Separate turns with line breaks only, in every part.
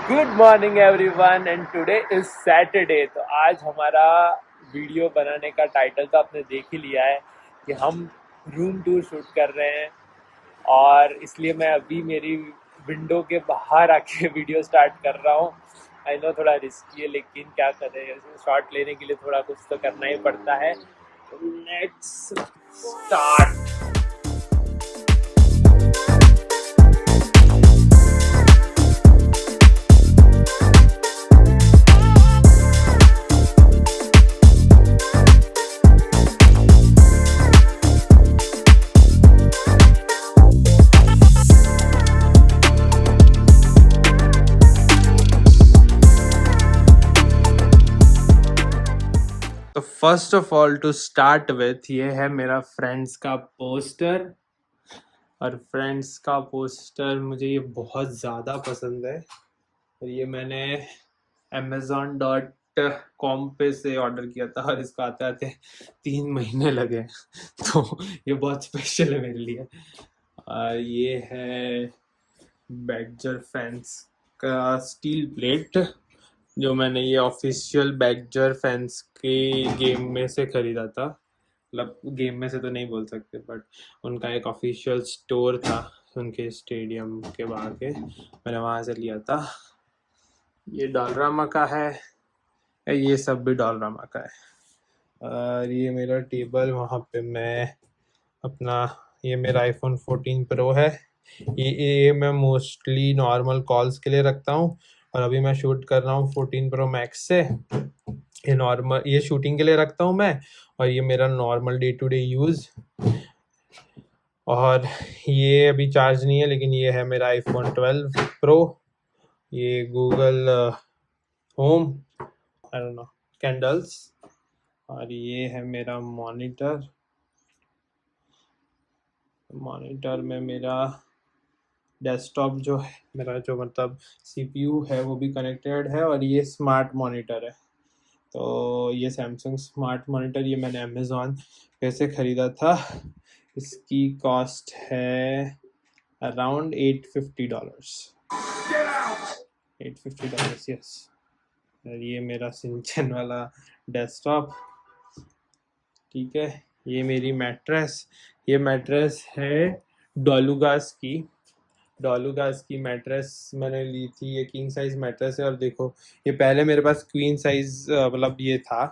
Good morning everyone and today is Saturday. तो आज हमारा वीडियो बनाने का टाइटल तो आपने देख ही लिया है कि हम रूम टूर शूट कर रहे हैं, और इसलिए मैं अभी मेरी विंडो के बाहर आके वीडियो स्टार्ट कर रहा हूँ। आई नो थोड़ा रिस्की है, लेकिन क्या करें, शॉट लेने के लिए थोड़ा कुछ तो करना ही पड़ता है। Let's start. तो first of all to start with, ये है मेरा फ्रेंड्स का पोस्टर। और फ्रेंड्स का पोस्टर मुझे ये बहुत ज़्यादा पसंद है, और ये मैंने amazon.com पे से ऑर्डर किया था, और इसको आते आते 3 महीने लगे। तो ये बहुत स्पेशल है मेरे लिए। ये है बैडजर फैंस का स्टील प्लेट, जो मैंने ये ऑफिशियल बैडजर फैंस के गेम में से खरीदा था। मतलब गेम में से तो नहीं बोल सकते, बट उनका एक ऑफिशियल स्टोर था उनके स्टेडियम के बाहर के, मैंने वहाँ से लिया था। ये डॉलरामा का है, ये सब भी डॉलरामा का है। और ये मेरा टेबल, वहाँ पे मैं अपना, ये मेरा आईफोन 14 प्रो है। ये मैं मोस्टली नॉर्मल कॉल्स के लिए रखता हूँ, और अभी मैं शूट कर रहा हूँ 14 प्रो मैक्स से। ये नॉर्मल, ये शूटिंग के लिए रखता हूँ मैं, और ये मेरा normal day to day use. और ये अभी चार्ज नहीं है, लेकिन ये है मेरा आईफोन 12 प्रो। ये Google home, I don't know, candles. और ये है मेरा मॉनिटर में मेरा डेस्कटॉप जो है मेरा, जो मतलब सीपीयू है वो भी कनेक्टेड है, और ये स्मार्ट मॉनिटर है। तो ये सैमसंग स्मार्ट मॉनिटर, ये मैंने अमेज़ॉन पे से ख़रीदा था। इसकी कॉस्ट है अराउंड $850। $850, यस। और ये मेरा सिंचन वाला डेस्कटॉप, ठीक है। ये मेरी मैट्रेस, ये मैट्रेस है डोलुगास की मैट्रेस मैंने ली थी। ये किंग साइज मैट्रेस है, और देखो ये पहले मेरे पास क्वीन साइज मतलब ये था,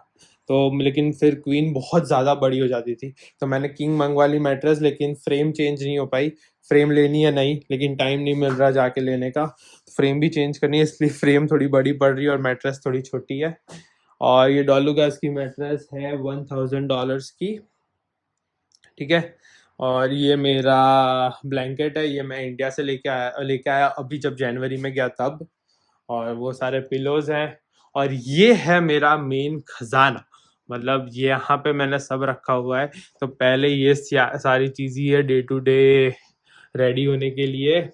तो लेकिन फिर क्वीन बहुत ज़्यादा बड़ी हो जाती थी, तो मैंने किंग मंगवा ली मैट्रेस। लेकिन फ्रेम चेंज नहीं हो पाई। फ्रेम लेनी है नई, लेकिन टाइम नहीं मिल रहा जाके लेने का। फ्रेम भी चेंज करनी है, इसलिए फ्रेम थोड़ी बड़ी पड़ रही है और मैट्रेस थोड़ी छोटी है। और ये डोलुगास की मैट्रेस है $1000 की, ठीक है। और ये मेरा ब्लैंकेट है, ये मैं इंडिया से लेके आया अभी जब जनवरी में गया तब। और वो सारे पिलोज हैं। और ये है मेरा मेन खजाना, मतलब ये यहाँ पे मैंने सब रखा हुआ है। तो पहले ये सारी चीज़ें है डे टू डे रेडी होने के लिए।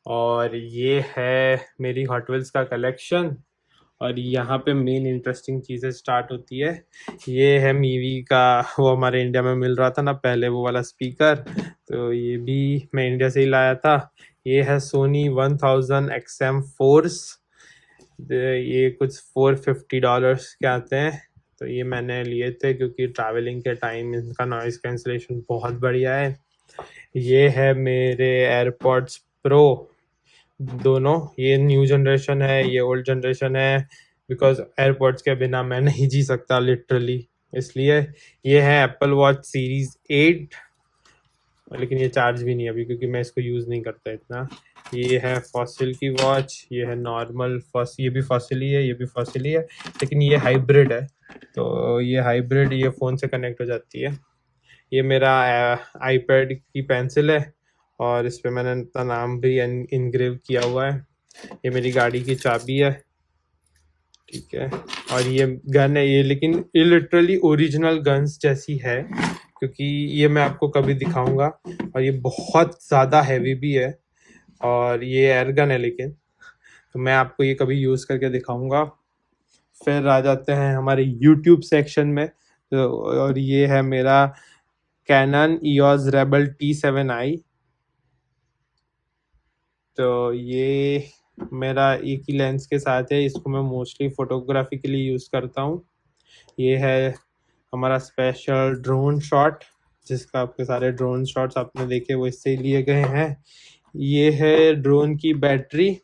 और ये है मेरी हॉट व्हील्स का कलेक्शन। और यहाँ पे मेन इंटरेस्टिंग चीज़ें स्टार्ट होती है। ये है मीवी का, वो हमारे इंडिया में मिल रहा था ना पहले, वो वाला स्पीकर, तो ये भी मैं इंडिया से ही लाया था। ये है सोनी 1000 XM4s, ये कुछ $450 के आते हैं। तो ये मैंने लिए थे क्योंकि ट्रैवलिंग के टाइम इनका नॉइस कैंसलेशन बहुत बढ़िया है। ये है मेरे एयरपॉड्स प्रो दोनों, ये न्यू जनरेशन है, ये ओल्ड जनरेशन है, बिकॉज एयरपॉड्स के बिना मैं नहीं जी सकता लिटरली, इसलिए। ये है एप्पल वॉच सीरीज 8, लेकिन ये चार्ज भी नहीं अभी क्योंकि मैं इसको यूज़ नहीं करता इतना। ये है फॉसिल की वॉच, ये है नॉर्मल ये भी फॉसिल ही है, ये भी फॉसिल ही है, लेकिन ये हाइब्रिड है। तो ये हाइब्रिड, ये फ़ोन से कनेक्ट हो जाती है। ये मेरा आईपैड की पेंसिल है, और इस पे मैंने अपना नाम भी इनग्रेव किया हुआ है। ये मेरी गाड़ी की चाबी है, ठीक है। और ये गन है, ये लेकिन ये लिटरली ओरिजिनल गन्स जैसी है, क्योंकि ये मैं आपको कभी दिखाऊंगा। और ये बहुत ज़्यादा हैवी भी है, और ये एयर गन है, लेकिन तो मैं आपको ये कभी यूज़ करके दिखाऊंगा। फिर आ जाते हैं हमारे यूट्यूब सेक्शन में। तो और ये है मेरा कैनन EOS Rebel T7i। तो ये मेरा एक ही लेंस के साथ है, इसको मैं मोस्टली फोटोग्राफी के लिए यूज़ करता हूँ। ये है हमारा स्पेशल ड्रोन शॉट, जिसका आपके सारे ड्रोन शॉट्स आपने देखे वो इससे ही लिए गए हैं। ये है ड्रोन की बैटरी।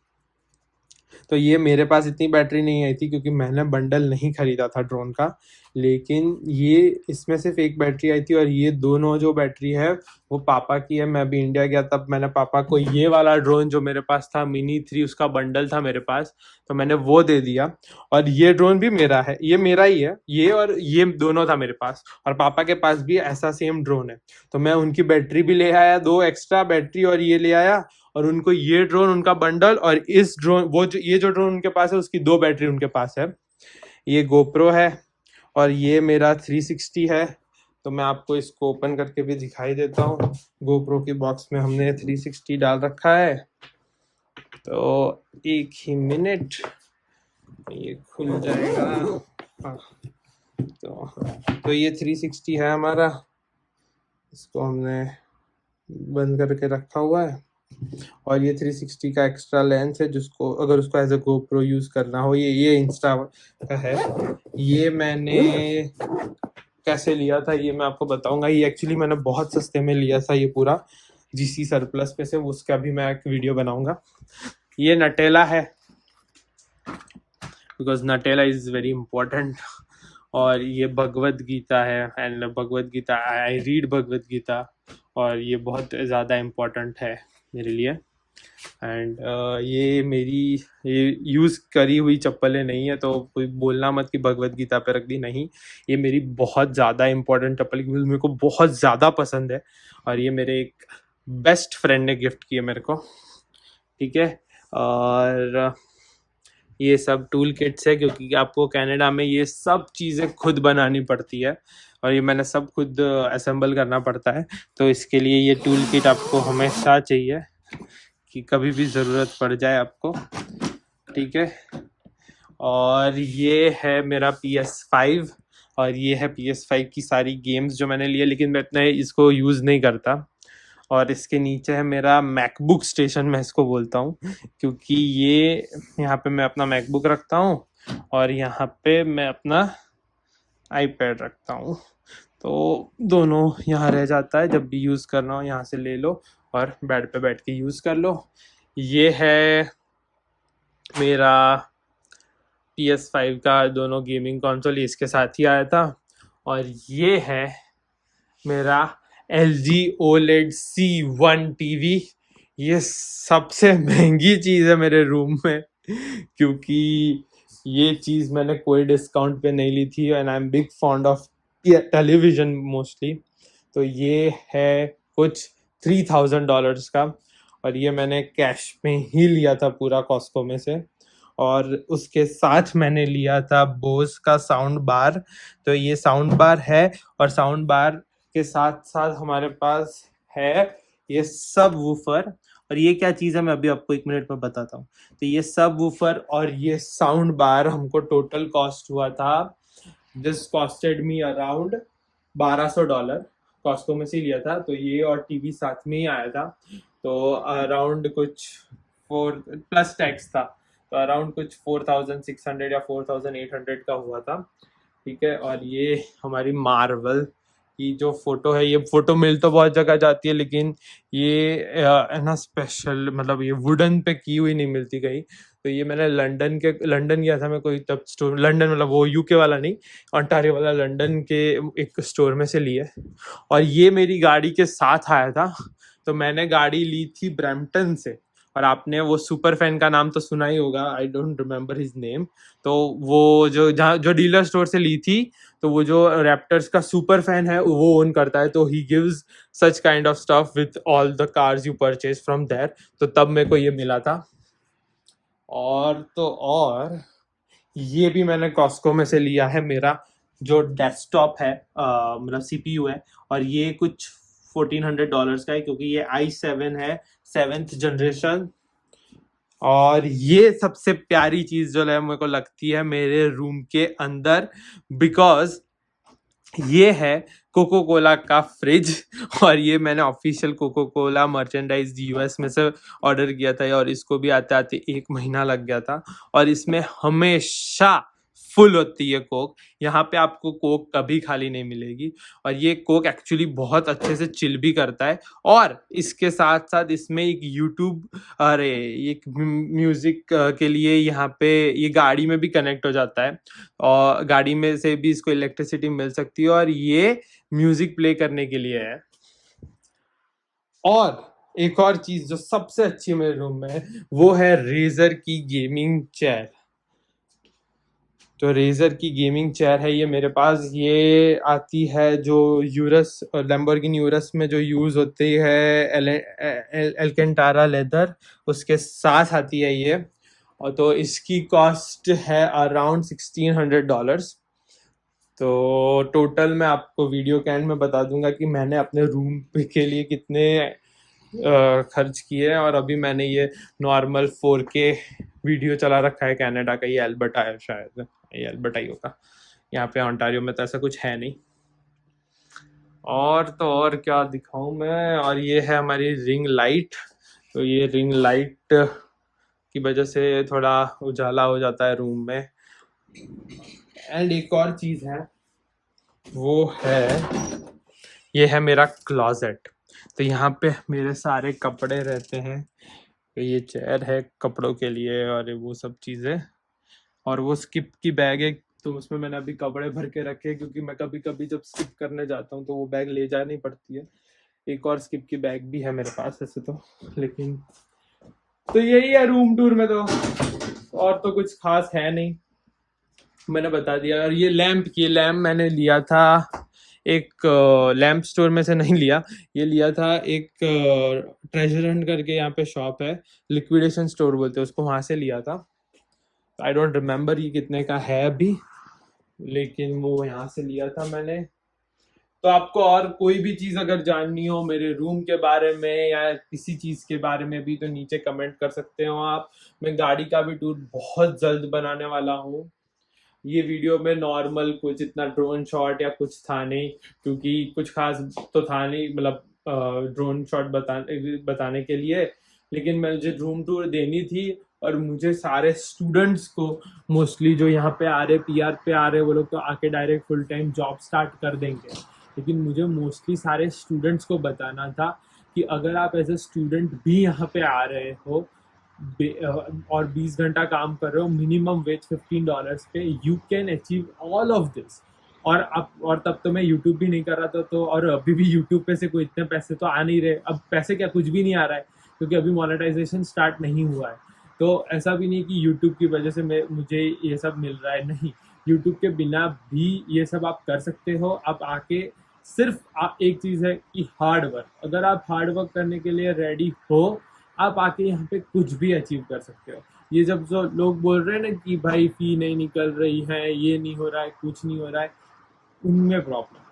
तो ये मेरे पास इतनी बैटरी नहीं आई थी क्योंकि मैंने बंडल नहीं खरीदा था ड्रोन का, लेकिन ये इसमें सिर्फ एक बैटरी आई थी और ये दोनों जो बैटरी है वो पापा की है। मैं अभी इंडिया गया तब मैंने पापा को ये वाला ड्रोन जो मेरे पास था मिनी 3, उसका बंडल था मेरे पास, तो मैंने वो दे दिया। और ये ड्रोन भी मेरा है, ये मेरा ही है, ये और ये दोनों था मेरे पास, और पापा के पास भी ऐसा सेम ड्रोन है। तो मैं उनकी बैटरी भी ले आया, 2 एक्स्ट्रा बैटरी, और ये ले आया, और उनको ये ड्रोन उनका बंडल, और इस ड्रोन वो जो ये जो ड्रोन उनके पास है उसकी 2 बैटरी उनके पास है। ये गोप्रो है और ये मेरा 360 है। तो मैं आपको इसको ओपन करके भी दिखाई देता हूँ। गोप्रो की बॉक्स में हमने 360 डाल रखा है। तो एक ही मिनट, ये खुल जाएगा। हाँ, तो ये 360 है हमारा, इसको हमने बंद करके रखा हुआ है। और ये 360 का एक्स्ट्रा लेंस है, जिसको अगर उसको एज ए गोप्रो यूज करना हो, ये इंस्टा का है। ये मैंने कैसे लिया था ये मैं आपको बताऊंगा। ये एक्चुअली मैंने बहुत सस्ते में लिया था, ये पूरा जीसी सरप्लस पे से, उसका भी मैं एक वीडियो बनाऊंगा। ये नटेला है, because Nutella is very important. और ये भगवद गीता है, and Bhagavad Gita, I read Bhagavad Gita, और ये बहुत ज़्यादा इम्पोर्टेंट है मेरे लिए। एंड ये मेरी ये यूज़ करी हुई चप्पलें नहीं है, तो कोई बोलना मत कि भगवद गीता पे रख दी, नहीं, ये मेरी बहुत ज़्यादा इम्पोर्टेंट चप्पल है, क्योंकि मेरे को बहुत ज़्यादा पसंद है, और ये मेरे एक बेस्ट फ्रेंड ने गिफ्ट किया मेरे को, ठीक है। और ये सब टूल किट्स है, क्योंकि आपको कनाडा में ये सब चीज़ें खुद बनानी पड़ती है, और ये मैंने सब खुद असेंबल करना पड़ता है। तो इसके लिए ये टूल किट आपको हमेशा चाहिए कि कभी भी ज़रूरत पड़ जाए आपको, ठीक है। और ये है मेरा PS5, और ये है PS5 की सारी गेम्स जो मैंने लिए, लेकिन मैं इतना इसको यूज़ नहीं करता। और इसके नीचे है मेरा मैकबुक स्टेशन, मैं इसको बोलता हूँ, क्योंकि ये यहाँ पे मैं अपना मैकबुक रखता हूँ, और यहाँ पे मैं अपना आईपैड रखता हूँ। तो दोनों यहाँ रह जाता है, जब भी यूज़ करना हो यहाँ से ले लो और बेड पे बैठ के यूज़ कर लो। ये है मेरा PS5 का दोनों गेमिंग कंसोल, इसके साथ ही आया था। और ये है मेरा LG OLED C1 टीवी। ये सबसे महंगी चीज़ है मेरे रूम में, क्योंकि ये चीज़ मैंने कोई डिस्काउंट पे नहीं ली थी, and I am big fond of television mostly. तो ये है कुछ $3000 का, और ये मैंने कैश में ही लिया था पूरा कॉस्को में से। और उसके साथ मैंने लिया था बोस का साउंड बार। तो ये साउंड बार है, और साउंड बार के साथ साथ हमारे पास है ये सब वूफर। और ये क्या चीज़ है मैं अभी आपको 1 मिनट में बताता हूँ। तो ये सब वूफर और ये साउंड बार हमको टोटल कॉस्ट हुआ था, this costed me around $1200, Costco में से लिया था। तो ये और टीवी साथ में ही आया था, तो अराउंड कुछ 4 प्लस टैक्स था, तो अराउंड कुछ 4600 या 4800 का हुआ था, ठीक है। और ये हमारी मार्वल की जो फोटो है, ये फोटो मिल तो बहुत जगह जाती है, लेकिन ये है ना स्पेशल, मतलब ये वुडन पे की हुई नहीं मिलती कहीं। तो ये मैंने लंदन गया था मैं, कोई तब स्टोर, लंदन मतलब वो यूके वाला नहीं, ओंटारियो वाला, लंदन के एक स्टोर में से लिए। और ये मेरी गाड़ी के साथ आया था। तो मैंने गाड़ी ली थी ब्रैम्पटन से, और आपने वो सुपर फैन का नाम तो सुना ही होगा, I don't remember his name. तो वो जो डीलर स्टोर से ली थी, तो वो जो रैप्टर्स का सुपर फैन है वो ओन करता है, तो he gives such kind of stuff with all the cars you purchase from there. तो तब मेरे को ये मिला था। और ये भी मैंने कॉस्को में से लिया है, मेरा जो डेस्कटॉप है, मतलब CPU है, और ये कुछ $1400 का है, क्योंकि ये i7 है 7th जनरेशन। और ये सबसे प्यारी चीज जो है मेरे को लगती है मेरे रूम के अंदर, बिकॉज ये है कोको कोला का फ्रिज और ये मैंने official Coca Cola merchandise US में से ऑर्डर किया था और इसको भी आते आते 1 महीना लग गया था और इसमें हमेशा फुल होती है कोक। यहाँ पे आपको कोक कभी खाली नहीं मिलेगी और ये कोक एक्चुअली बहुत अच्छे से चिल भी करता है और इसके साथ साथ इसमें एक यूट्यूब अरे एक म्यूजिक के लिए यहाँ पे ये गाड़ी में भी कनेक्ट हो जाता है और गाड़ी में से भी इसको इलेक्ट्रिसिटी मिल सकती है और ये म्यूजिक प्ले करने के लिए है। और एक और चीज जो सबसे अच्छी मेरे रूम में है वो है रेजर की गेमिंग चेयर। तो रेजर की गेमिंग चेयर है ये मेरे पास। ये आती है जो यूरस लैम्बोर्गिनी यूरस में जो यूज होती है एल्केंटारा लेदर उसके साथ आती है ये। और तो इसकी कॉस्ट है अराउंड $1600। तो टोटल मैं आपको वीडियो के एंड में बता दूंगा कि मैंने अपने रूम के लिए कितने खर्च किए और अभी मैंने ये नॉर्मल 4K वीडियो चला रखा है कनाडा का। ये एल्बर्टा है शायद, ये एल्बर्टा ही होगा। यहाँ पे ओंटारियो में तो ऐसा कुछ है नहीं। और तो और क्या दिखाऊं मैं। और ये है हमारी रिंग लाइट। तो ये रिंग लाइट की वजह से थोड़ा उजाला हो जाता है रूम में। एंड एक और चीज है वो है ये है मेरा क्लॉजेट। तो यहाँ पे मेरे सारे कपड़े रहते हैं। तो ये चेयर है कपड़ों के लिए और वो सब चीज़ें। और वो स्किप की बैग है तो उसमें मैंने अभी कपड़े भर के रखे क्योंकि मैं कभी कभी जब स्किप करने जाता हूँ तो वो बैग ले जानी पड़ती है। एक और स्किप की बैग भी है मेरे पास ऐसे तो, लेकिन तो यही है रूम टूर में। तो और तो कुछ खास है नहीं, मैंने बता दिया। और ये लैम्प मैंने लिया था एक लैम्प स्टोर में से नहीं लिया, ये लिया था एक ट्रेजर हंट करके यहाँ पे शॉप है, लिक्विडेशन स्टोर बोलते हैं उसको, वहां से लिया था। आई डोंट रिमेम्बर ये कितने का है अभी, लेकिन वो यहाँ से लिया था मैंने। तो आपको और कोई भी चीज अगर जाननी हो मेरे रूम के बारे में या किसी चीज के बारे में भी तो नीचे कमेंट कर सकते हो आप। मैं गाड़ी का भी टूर बहुत जल्द बनाने वाला हूँ। ये वीडियो में नॉर्मल कुछ इतना ड्रोन शॉट या कुछ था नहीं क्योंकि कुछ खास तो था नहीं, मतलब ड्रोन शॉट बताने के लिए। लेकिन मुझे रूम टूर देनी थी और मुझे सारे स्टूडेंट्स को मोस्टली जो यहाँ पे आ रहे पीआर पे आ रहे वो लोग तो आके direct full time job start कर देंगे, लेकिन मुझे मोस्टली सारे स्टूडेंट्स को बताना था कि अगर आप एज ए स्टूडेंट भी यहाँ पे आ रहे हो और 20 घंटा काम कर रहे हो मिनिमम वेज $15 पे, you can achieve all of this. और तब तो मैं यूट्यूब भी नहीं कर रहा था तो, और अभी भी यूट्यूब पे से कोई इतने पैसे तो आ नहीं रहे। अब पैसे क्या कुछ भी नहीं आ रहा है क्योंकि अभी मोनेटाइजेशन स्टार्ट नहीं हुआ है। तो ऐसा भी नहीं कि यूट्यूब की वजह से मुझे ये सब मिल रहा है, नहीं, यूट्यूब के बिना भी ये सब आप कर सकते हो। आप आके सिर्फ आप एक चीज़ है कि हार्ड वर्क, अगर आप हार्ड वर्क करने के लिए रेडी हो आप आके यहाँ पे कुछ भी अचीव कर सकते हो। ये जब जो लोग बोल रहे हैं ना कि भाई फी नहीं निकल रही है, ये नहीं हो रहा है, कुछ नहीं हो रहा है, उनमें problem.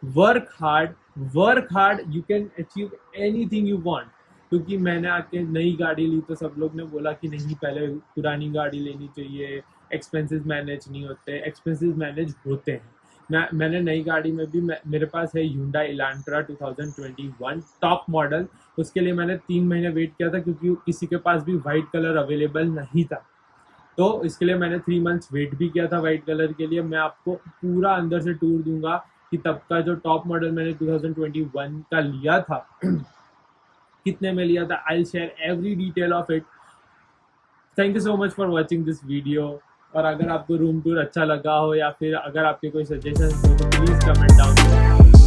Work hard, you can achieve anything you want. क्योंकि मैंने आके नई गाड़ी ली तो सब लोग ने बोला कि नहीं पहले पुरानी गाड़ी लेनी चाहिए, एक्सपेंसेस मैनेज नहीं होते। एक्सपेंसेस मैनेज होते हैं। मैंने नई गाड़ी में भी मेरे पास है Hyundai Elantra 2021 टॉप मॉडल। उसके लिए मैंने 3 महीने वेट किया था क्योंकि किसी के पास भी वाइट कलर अवेलेबल नहीं था। तो इसके लिए मैंने 3 मंथ्स वेट भी किया था वाइट कलर के लिए। मैं आपको पूरा अंदर से टूर दूंगा कि तब का जो टॉप मॉडल मैंने 2021 का लिया था कितने में लिया था। I share every detail of it. Thank you so much for watching this video. और अगर आपको रूम टूर अच्छा लगा हो या फिर अगर आपके कोई सजेशन हो तो प्लीज़ कमेंट डाउन।